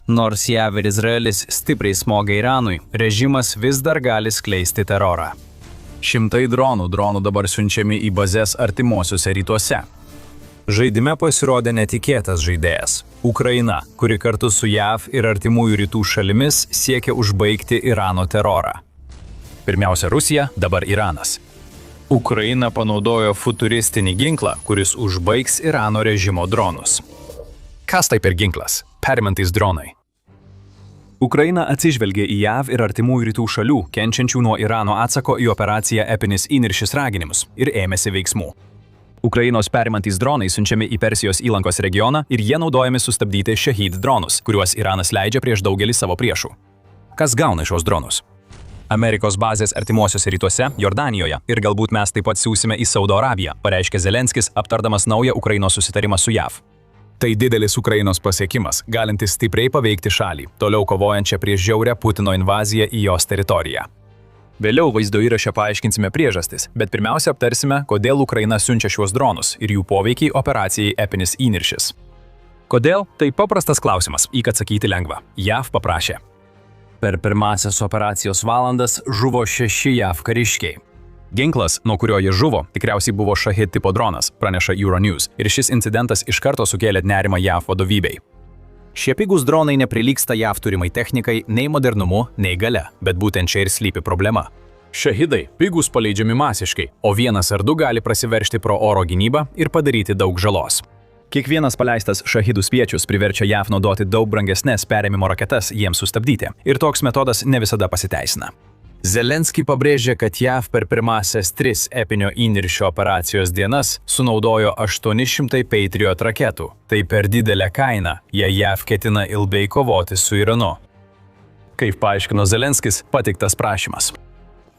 Nors JAV ir Izraelis stipriai smogia Iranui, režimas vis dar gali skleisti terorą. Šimtai dronų dabar siunčiami į bazes artimuosiuose rytuose. Žaidime pasirodė netikėtas žaidėjas – Ukraina, kuri kartu su JAV ir artimųjų rytų šalimis siekia užbaigti Irano terorą. Pirmiausia Rusija, dabar Iranas. Ukraina panaudojo futuristinį ginklą, kuris užbaigs Irano režimo dronus. Kas tai per ginklas? Perimantais dronai. Ukraina atsižvelgė į JAV ir artimųjų rytų šalių, kenčiančių nuo Irano atsako į operaciją Epinis įniršis raginimus ir ėmėsi veiksmų. Ukrainos perimantys dronai siunčiami į Persijos įlankos regioną ir jie naudojami sustabdyti Shahid dronus, kuriuos Iranas leidžia prieš daugelį savo priešų. Kas gauna šios dronus? Amerikos bazės artimuosiuose rytuose, Jordanijoje ir galbūt mes taip pat siūsime į Saudo Arabiją, pareiškė Zelenskis, aptardamas naują Ukrainos susitarimą su JAV. Tai didelis Ukrainos pasiekimas, galintis stipriai paveikti šalį, toliau kovojančią prieš žiaurę Putino invaziją į jos teritoriją. Vėliau vaizdo įraše paaiškinsime priežastis, bet pirmiausia aptarsime, kodėl Ukraina siunčia šiuos dronus ir jų poveikį operacijai Epinis įniršis. Kodėl? Tai paprastas klausimas, į ką atsakyti lengva. JAV paprašė. Per pirmąsias operacijos valandas žuvo 6 JAV kariškiai. Ginklas, nuo kurio jie žuvo, tikriausiai buvo Shahid tipo dronas, praneša Euronews, ir šis incidentas iš karto sukėlė nerimą JAV vadovybei. Šie pigūs dronai neprilygsta JAV turimai technikai nei modernumu, nei gale, bet būtent čia ir slypi problema. Shahidai pigūs paleidžiami masiškai, o vienas ar du gali prasiveržti pro oro gynybą ir padaryti daug žalos. Kiekvienas paleistas Shahidų spiečius priverčia JAV naudoti daug brangesnes perėmimo raketas jiems sustabdyti, ir toks metodas ne visada pasiteisina. Zelenskis pabrėžė, kad JAV per pirmąsias 3 Epinio įniršio operacijos dienas sunaudojo 800 Patriot raketų. Tai per didelę kainą, jei JAV ketina ilgai kovoti su Iranu. Kaip paaiškino Zelenskis, pateiktas prašymas.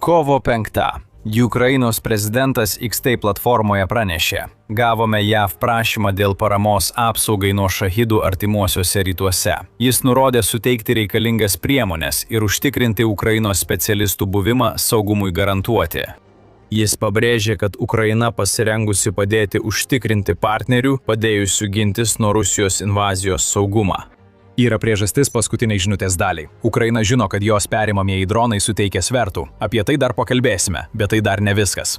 Kovo 5. Ukrainos prezidentas XT platformoje pranešė: gavome JAV prašymą dėl paramos apsaugai nuo Shahidų artimuosiuose rytuose. Jis nurodė suteikti reikalingas priemones ir užtikrinti Ukrainos specialistų buvimą saugumui garantuoti. Jis pabrėžė, kad Ukraina pasirengusi padėti užtikrinti partnerių, padėjusių gintis nuo Rusijos invazijos saugumą. Yra priežastis paskutiniai žinutės daliai. Ukraina žino, kad jos perimamieji dronai suteikia svertų. Apie tai dar pakalbėsime, bet tai dar ne viskas.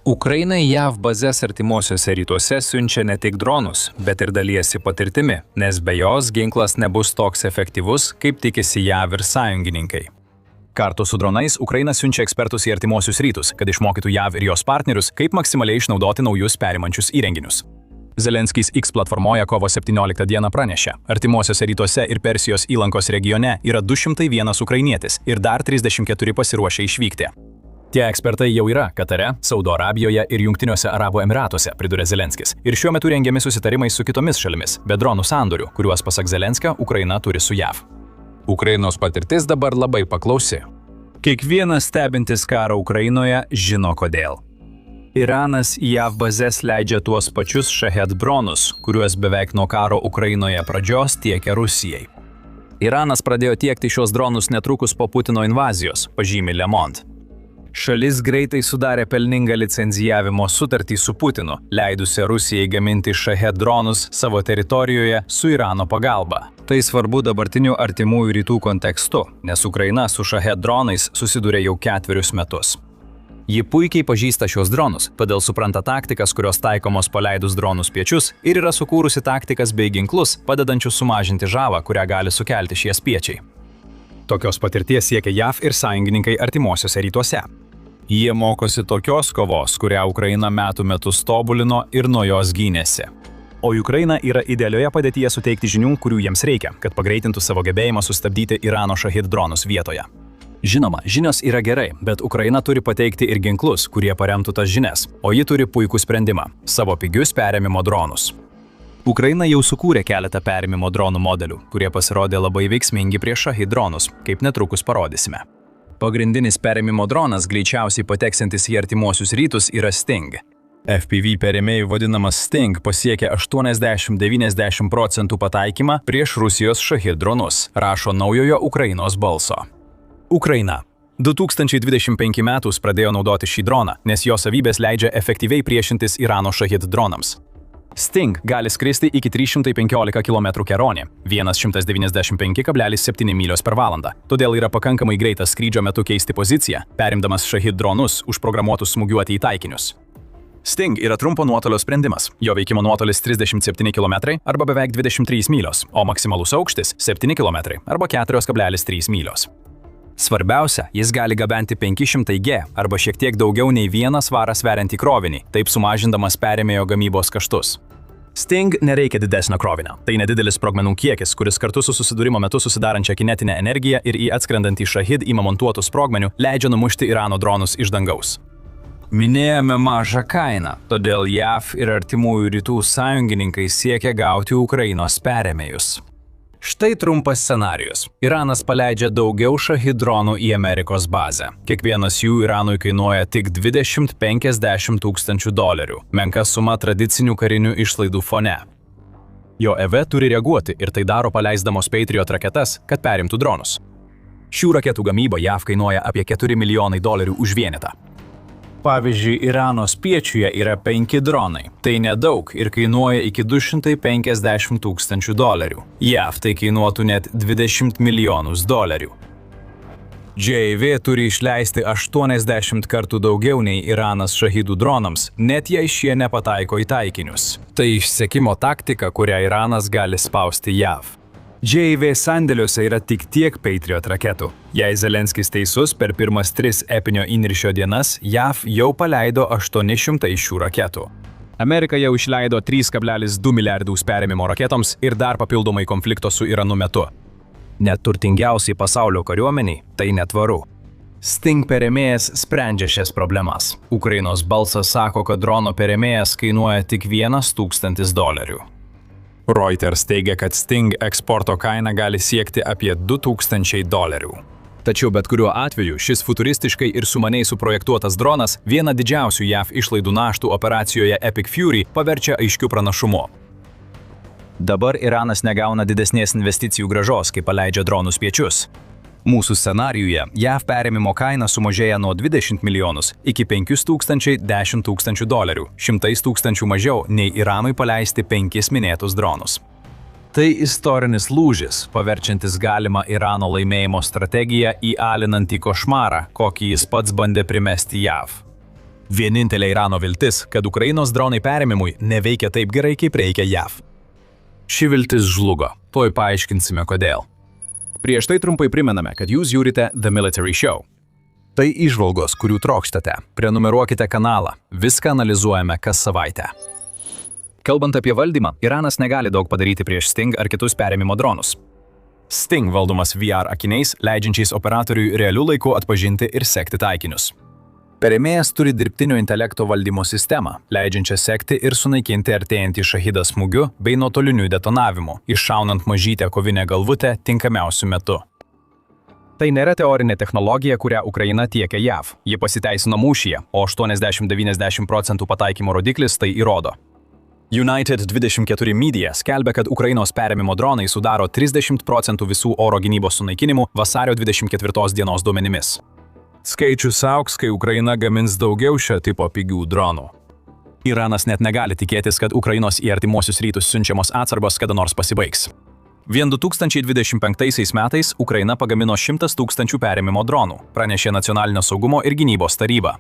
Ukrainai JAV bazės artimuosiuose rytuose siunčia ne tik dronus, bet ir dalijasi patirtimi, nes be jos ginklas nebus toks efektyvus, kaip tikisi JAV ir sąjungininkai. Kartu su dronais Ukraina siunčia ekspertus į artimuosius rytus, kad išmokytų JAV ir jos partnerius, kaip maksimaliai išnaudoti naujus perimančius įrenginius. Zelenskis X platformoje kovo 17 dieną pranešė: artimuosiuose rytuose ir Persijos įlankos regione yra 201 ukrainietis ir dar 34 pasiruošę išvykti. Tie ekspertai jau yra Katare, Saudo Arabijoje ir Jungtiniuose Arabų Emyratuose, pridūrė Zelenskis. Ir šiuo metu rengiami susitarimai su kitomis šalimis, be dronų sandorių, kuriuos pasak Zelenskio Ukraina turi su JAV. Ukrainos patirtis dabar labai paklausi. Kiekvienas stebintis karą Ukrainoje žino kodėl. Iranas į JAV bazes leidžia tuos pačius Shahid dronus, kuriuos beveik nuo karo Ukrainoje pradžios tiekia Rusijai. Iranas pradėjo tiekti šios dronus netrukus po Putino invazijos, pažymi Le Monde. Šalis greitai sudarė pelningą licenzijavimo sutartį su Putinu, leidusią Rusijai gaminti Shahid dronus savo teritorijoje su Irano pagalba. Tai svarbu dabartiniu artimųjų rytų kontekstu, nes Ukraina su Shahid dronais susidūrė jau 4 metus. Ji puikiai pažįsta šios dronus, todėl supranta taktikas, kurios taikomos paleidus dronų spiečius, ir yra sukūrusi taktikas bei ginklus, padedančius sumažinti žalą, kurią gali sukelti šie spiečiai. Tokios patirties siekia JAV ir sąjungininkai artimuosiuose rytuose. Jie mokosi tokios kovos, kurią Ukraina metų metus tobulino ir nuo jos gynėsi. O Ukraina yra idealioje padėtyje suteikti žinių, kurių jiems reikia, kad pagreitintų savo gebėjimą sustabdyti Irano Shahid dronus vietoje. Žinoma, žinios yra gerai, bet Ukraina turi pateikti ir ginklus, kurie paremtų tas žinias, o ji turi puikų sprendimą – savo pigius perėmimo dronus. Ukraina jau sukūrė keletą perėmimo dronų modelių, kurie pasirodė labai veiksmingi prieš Shahid dronus, kaip netrukus parodysime. Pagrindinis perėmimo dronas, greičiausiai pateksantis į artimuosius rytus, yra Sting. FPV perėmėjų vadinamas Sting pasiekia 80–90% pataikymą prieš Rusijos Shahid dronus, rašo naujojo Ukrainos balso. Ukraina 2025 metus pradėjo naudoti šį droną, nes jo savybės leidžia efektyviai priešintis Irano Shahid dronams. Sting gali skristi iki 315 km kelionė, 195,7 mylios per valandą. Todėl yra pakankamai greitas skrydžio metu keisti poziciją, perimdamas Shahid dronus užprogramuotus smūgiuoti į taikinius. Sting yra trumpo nuotolio sprendimas. Jo veikimo nuotolis 37 km arba beveik 23 mylios, o maksimalus aukštis 7 km arba 4,3 mylios. Svarbiausia, jis gali gabenti 500 G arba šiek tiek daugiau nei 1 svarą sveriantį krovinį, taip sumažindamas perėmėjo gamybos kaštus. Sting nereikia didesnio krovinio. Tai nedidelis sprogmenų kiekis, kuris kartu su susidūrimo metu susidarančia kinetinę energiją ir į atskrendantį Shahid įmontuotų sprogmenių leidžia numušti Irano dronus iš dangaus. Minėjome mažą kainą, todėl JAV ir artimųjų rytų sąjungininkai siekia gauti Ukrainos perėmėjus. Štai trumpas scenarijus. Iranas paleidžia daugiau Shahid dronų į Amerikos bazę. Kiekvienas jų Iranui kainuoja tik $20–50 tūkstančių. Menka suma tradicinių karinių išlaidų fone. Jo EV turi reaguoti ir tai daro paleisdamos Patriot raketas, kad perimtų dronus. Šių raketų gamyba JAV kainuoja apie $4 milijonai už vienetą. Pavyzdžiui, Irano spiečiuje yra 5 dronai. Tai nedaug ir kainuoja iki $250 tūkstančių. JAV tai kainuotų net $20 milijonus. JAV turi išleisti 80 kartų daugiau nei Iranas Shahidų dronams, net jei šie nepataiko į taikinius. Tai išsekimo taktika, kurią Iranas gali spausti JAV. JAV sandėliuose yra tik tiek Patriot raketų. Jei Zelenskis teisus, per pirmas 3 epinio įniršio dienas JAV jau paleido 800 šių raketų. Amerika jau išleido 3,2 milijardus perėmimo raketoms ir dar papildomai konflikto su Iranu metu. Net turtingiausiai pasaulio kariuomeniai tai netvaru. Sting perėmėjas sprendžia šias problemas. Ukrainos balsas sako, kad drono perėmėjas kainuoja tik $1,000. Reuters teigia, kad Sting eksporto kaina gali siekti apie $2,000. Tačiau bet kuriuo atveju šis futuristiškai ir sumaniai suprojektuotas dronas vieną didžiausių JAV išlaidų naštų operacijoje Epic Fury paverčia aiškiu pranašumu. Dabar Iranas negauna didesnės investicijų grąžos, kai paleidžia dronų spiečius. Mūsų scenarijuje JAV perėmimo kaina sumažėja nuo 20 milijonus iki $5,000–10 tūkstančių, 100 tūkstančių mažiau nei Iranui paleisti 5 minėtus dronus. Tai istorinis lūžis, paverčiantis galimą Irano laimėjimo strategiją į alinantį košmarą, kokį jis pats bandė primesti JAV. Vienintelė Irano viltis, kad Ukrainos dronai perėmimui neveikia taip gerai, kaip reikia JAV. Ši viltis žlugo, tuoj paaiškinsime kodėl. Prieš tai trumpai primename, kad jūs žiūrite The Military Show. Tai įžvalgos, kurių trokštate. Prenumeruokite kanalą. Viską analizuojame kas savaitę. Kalbant apie valdymą, Iranas negali daug padaryti prieš Sting ar kitus perėmimo dronus. Sting valdomas VR akiniais, leidžiančiais operatoriui realiu laiku atpažinti ir sekti taikinius. Perėmėjas turi dirbtinio intelekto valdymo sistemą, leidžiančią sekti ir sunaikinti artėjantį Shahidą smūgiu bei nuotoliniu detonavimu, iššaunant mažytę kovinę galvutę tinkamiausiu metu. Tai nėra teorinė technologija, kurią Ukraina tiekia JAV. Ji pasiteisino mūšyje, o 80–90% pataikymo rodiklis tai įrodo. United 24 Media skelbia, kad Ukrainos perėmimo dronai sudaro 30% visų oro gynybos sunaikinimų vasario 24 dienos duomenimis. Skaičius augs, kai Ukraina gamins daugiau šio tipo pigių dronų. Iranas net negali tikėtis, kad Ukrainos į artimuosius rytus siunčiamos atsargos kada nors pasibaigs. Vien 2025 metais Ukraina pagamino 100 000 perėmimo dronų, pranešė Nacionalinio saugumo ir gynybos taryba.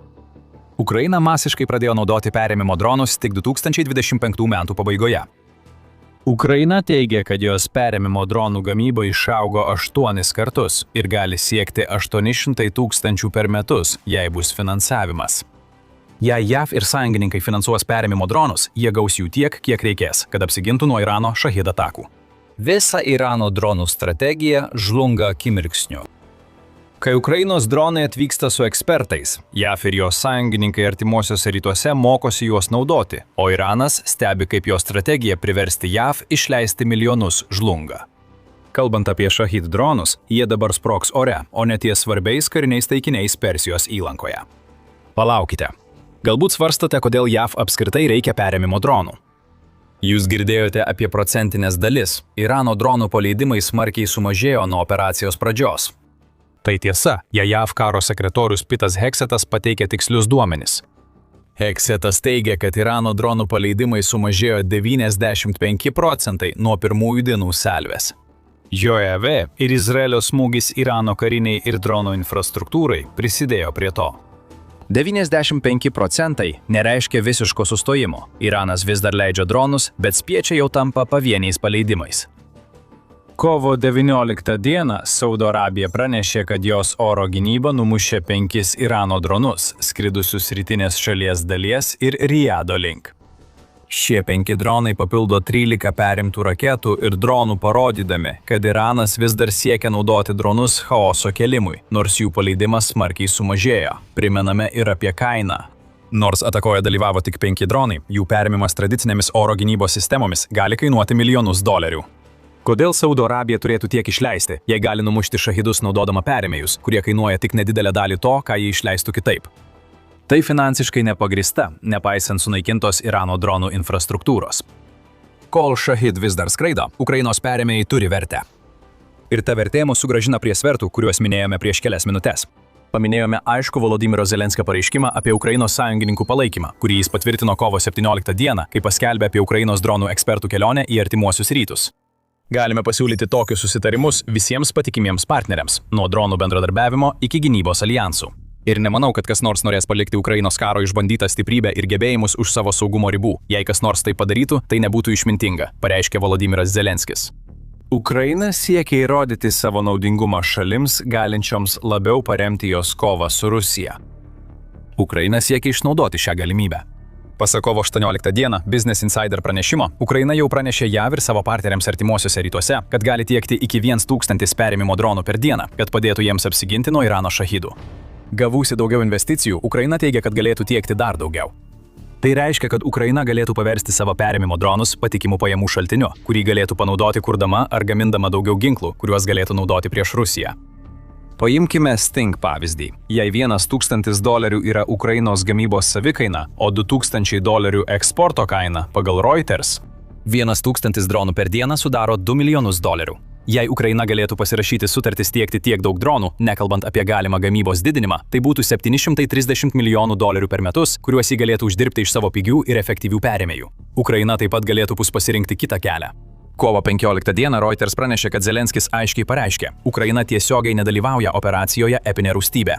Ukraina masiškai pradėjo naudoti perėmimo dronus tik 2025 metų pabaigoje. Ukraina teigia, kad jos perėmimo dronų gamyba išaugo 8 kartus ir gali siekti 800 000 per metus, jei bus finansavimas. Jei JAV ir sąjungininkai finansuos perėmimo dronus, jie gaus jų tiek, kiek reikės, kad apsigintų nuo Irano Shahid atakų. Visa Irano dronų strategija žlunga akimirksniu. Kai Ukrainos dronai atvyksta su ekspertais, JAV ir jos sąjungininkai artimuosiuose rytuose mokosi juos naudoti, o Iranas stebi, kaip jo strategija priversti JAV išleisti milijonus žlunga. Kalbant apie Shahid dronus, jie dabar sprogs ore, o ne ties svarbiais kariniais taikiniais Persijos įlankoje. Palaukite. Galbūt svarstate, kodėl JAV apskritai reikia perėmimo dronų. Jūs girdėjote apie procentinės dalis. Irano dronų paleidimai smarkiai sumažėjo nuo operacijos pradžios. Tai tiesa, jei JAV karo sekretorius Pitas Heksetas pateikė tikslius duomenis. Heksetas teigia, kad Irano dronų paleidimai sumažėjo 95% nuo pirmųjų dienų salvės. JAV ir Izraelio smūgis Irano kariniai ir dronų infrastruktūrai prisidėjo prie to. 95% nereiškia visiško sustojimo. Iranas vis dar leidžia dronus, bet spiečiai jau tampa pavieniais paleidimais. Kovo 19 dieną Saudo Arabija pranešė, kad jos oro gynyba numušė 5 Irano dronus, skridusius rytinės šalies dalies ir Rijado link. Šie 5 dronai papildo 13 perimtų raketų ir dronų parodydami, kad Iranas vis dar siekia naudoti dronus chaoso kelimui, nors jų paleidimas smarkiai sumažėjo. Primename ir apie kainą. Nors atakoje dalyvavo tik 5 dronai, jų perimimas tradicinėmis oro gynybos sistemomis gali kainuoti milijonus dolerių. Kodėl Saudo Arabija turėtų tiek išleisti, jei gali numušti šahidus naudodama perėmėjus, kurie kainuoja tik nedidelę dalį to, ką jie išleistų kitaip? Tai finansiškai nepagrįsta, nepaisant sunaikintos Irano dronų infrastruktūros. Kol šahid vis dar skraido, Ukrainos perėmėjai turi vertę. Ir ta vertė mus sugrąžina prie svertų, kuriuos minėjome prieš kelias minutes. Paminėjome aišku Volodymyro Zelenskio pareiškimą apie Ukrainos sąjungininkų palaikymą, kurį jis patvirtino kovo 17 dieną, kai paskelbė apie Ukrainos dronų ekspertų kelionę į artimuosius rytus. Galime pasiūlyti tokius susitarimus visiems patikimiems partneriams, nuo dronų bendradarbiavimo iki gynybos alijansų. Ir nemanau, kad kas nors norės palikti Ukrainos karo išbandytą stiprybę ir gebėjimus už savo saugumo ribų. Jei kas nors tai padarytų, tai nebūtų išmintinga, pareiškė Volodymyras Zelenskis. Ukraina siekia įrodyti savo naudingumą šalims, galinčioms labiau paremti jos kovą su Rusija. Ukraina siekia išnaudoti šią galimybę. Pasak kovo 18 dieną Business Insider pranešimo, Ukraina jau pranešė JAV ir savo partneriams artimuosiuose rytuose, kad gali tiekti iki 1000 perėmimo dronų per dieną, kad padėtų jiems apsiginti nuo Irano šahidų. Gavusi daugiau investicijų, Ukraina teigia, kad galėtų tiekti dar daugiau. Tai reiškia, kad Ukraina galėtų paversti savo perėmimo dronus patikimų pajamų šaltiniu, kurį galėtų panaudoti kurdama ar gamindama daugiau ginklų, kuriuos galėtų naudoti prieš Rusiją. Paimkime Sting pavyzdį. Jei $1000 yra Ukrainos gamybos savikaina, o $2000 eksporto kaina pagal Reuters, 1000 dronų per dieną sudaro $2 milijonus. Jei Ukraina galėtų pasirašyti sutartis tiekti tiek daug dronų, nekalbant apie galimą gamybos didinimą, tai būtų $730 milijonų per metus, kuriuos ji galėtų uždirbti iš savo pigių ir efektyvių perėmėjų. Ukraina taip pat galėtų pasirinkti kitą kelią. Kovo 15 dieną Reuters pranešė, kad Zelenskis aiškiai pareiškė, Ukraina tiesiogiai nedalyvauja operacijoje Epinė rūstybė.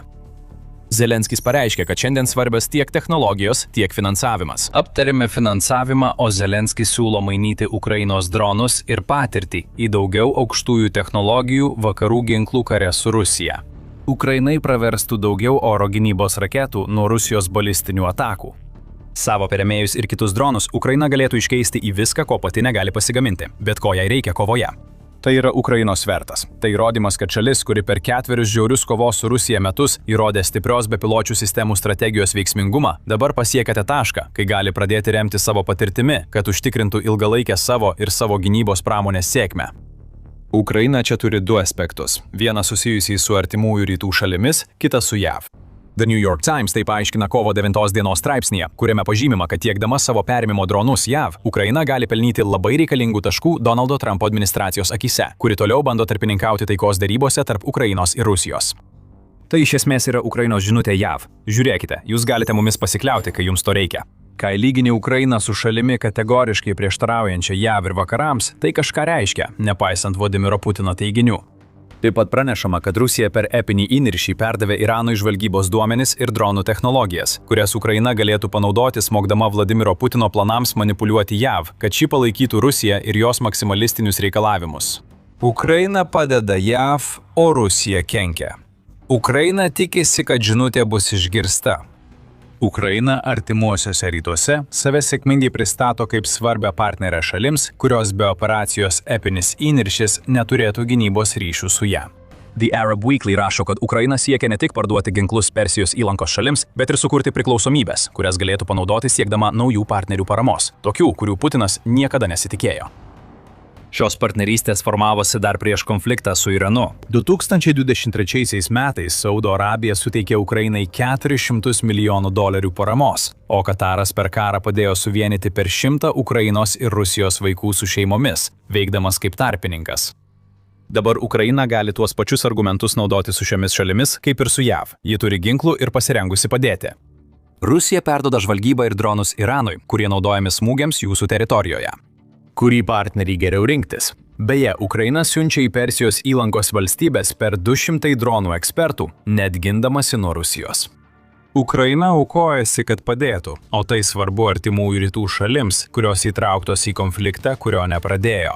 Zelenskis pareiškė, kad šiandien svarbios tiek technologijos, tiek finansavimas. Aptarėme finansavimą, o Zelenskis siūlo mainyti Ukrainos dronus ir patirtį į daugiau aukštųjų technologijų vakarų ginklų kare su Rusija. Ukrainai praverstų daugiau oro gynybos raketų nuo Rusijos balistinių atakų. Savo perėmėjus ir kitus dronus Ukraina galėtų iškeisti į viską, ko pati negali pasigaminti, bet ko jai reikia kovoje. Tai yra Ukrainos svertas. Tai įrodymas, kad šalis, kuri per 4 žiaurius kovos su Rusija metus įrodė stiprios bepiločių sistemų strategijos veiksmingumą, dabar pasiekėte tašką, kai gali pradėti remti savo patirtimi, kad užtikrintų ilgalaikę savo ir savo gynybos pramonės sėkmę. Ukraina čia turi 2 aspektus. Vienas susijusį su artimųjų rytų šalimis, kitas su JAV. The New York Times taip aiškina kovo 9 dienos straipsnyje, kuriame pažymima, kad tiekdama savo perėmimo dronus JAV, Ukraina gali pelnyti labai reikalingų taškų Donaldo Trumpo administracijos akyse, kuri toliau bando tarpininkauti taikos darybose tarp Ukrainos ir Rusijos. Tai iš esmės yra Ukrainos žinutė JAV. Žiūrėkite, jūs galite mumis pasikliauti, kai jums to reikia. Kai lygini Ukrainą su šalimi kategoriškai prieštaraujančia JAV ir vakarams, tai kažką reiškia, nepaisant Vladimiro Putino teiginių. Taip pat pranešama, kad Rusija per epinį įniršį perdavė Iranui žvalgybos duomenis ir dronų technologijas, kurias Ukraina galėtų panaudoti smogdama Vladimiro Putino planams manipuliuoti JAV, kad ši palaikytų Rusiją ir jos maksimalistinius reikalavimus. Ukraina padeda JAV, o Rusija kenkia. Ukraina tikisi, kad žinutė bus išgirsta. Ukraina artimuosiuose rytuose save sėkmingai pristato kaip svarbią partnerę šalims, kurios be operacijos Epinis įniršis neturėtų gynybos ryšių su ją. The Arab Weekly rašo, kad Ukraina siekia ne tik parduoti ginklus Persijos įlankos šalims, bet ir sukurti priklausomybės, kurias galėtų panaudoti siekdama naujų partnerių paramos, tokių, kurių Putinas niekada nesitikėjo. Šios partnerystės formavosi dar prieš konfliktą su Iranu. 2023 metais Saudo Arabija suteikė Ukrainai $400 milijonų paramos, o Kataras per karą padėjo suvienyti per 100 Ukrainos ir Rusijos vaikų su šeimomis, veikdamas kaip tarpininkas. Dabar Ukraina gali tuos pačius argumentus naudoti su šiomis šalimis, kaip ir su JAV. Ji turi ginklų ir pasirengusi padėti. Rusija perdoda žvalgybą ir dronus Iranui, kurie naudojami smūgiams jūsų teritorijoje. Kurį partnerį geriau rinktis? Beje, Ukraina siunčia į Persijos įlankos valstybės per 200 dronų ekspertų, net gindamasi nuo Rusijos. Ukraina aukojasi, kad padėtų, o tai svarbu artimųjų rytų šalims, kurios įtrauktos į konfliktą, kurio nepradėjo.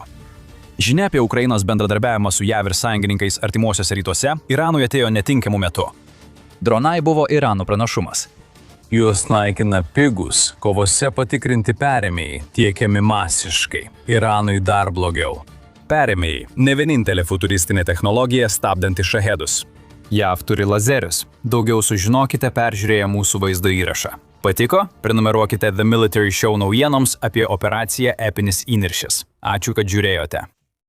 Žinia apie Ukrainos bendradarbiavimą su JAV ir sąjungininkais artimuosiuose rytuose Iranui atėjo netinkamu metu. Dronai buvo Irano pranašumas. Juos naikina pigus, kovose patikrinti perėmėjai, tiekiami masiškai. Iranui dar blogiau. Perėmėjai – ne vienintelė futuristinė technologija stabdanti šahedus. JAV turi lazerius. Daugiau sužinokite peržiūrėję mūsų vaizdo įrašą. Patiko? Prenumeruokite The Military Show naujienoms apie operaciją Epinis įniršis. Ačiū, kad žiūrėjote.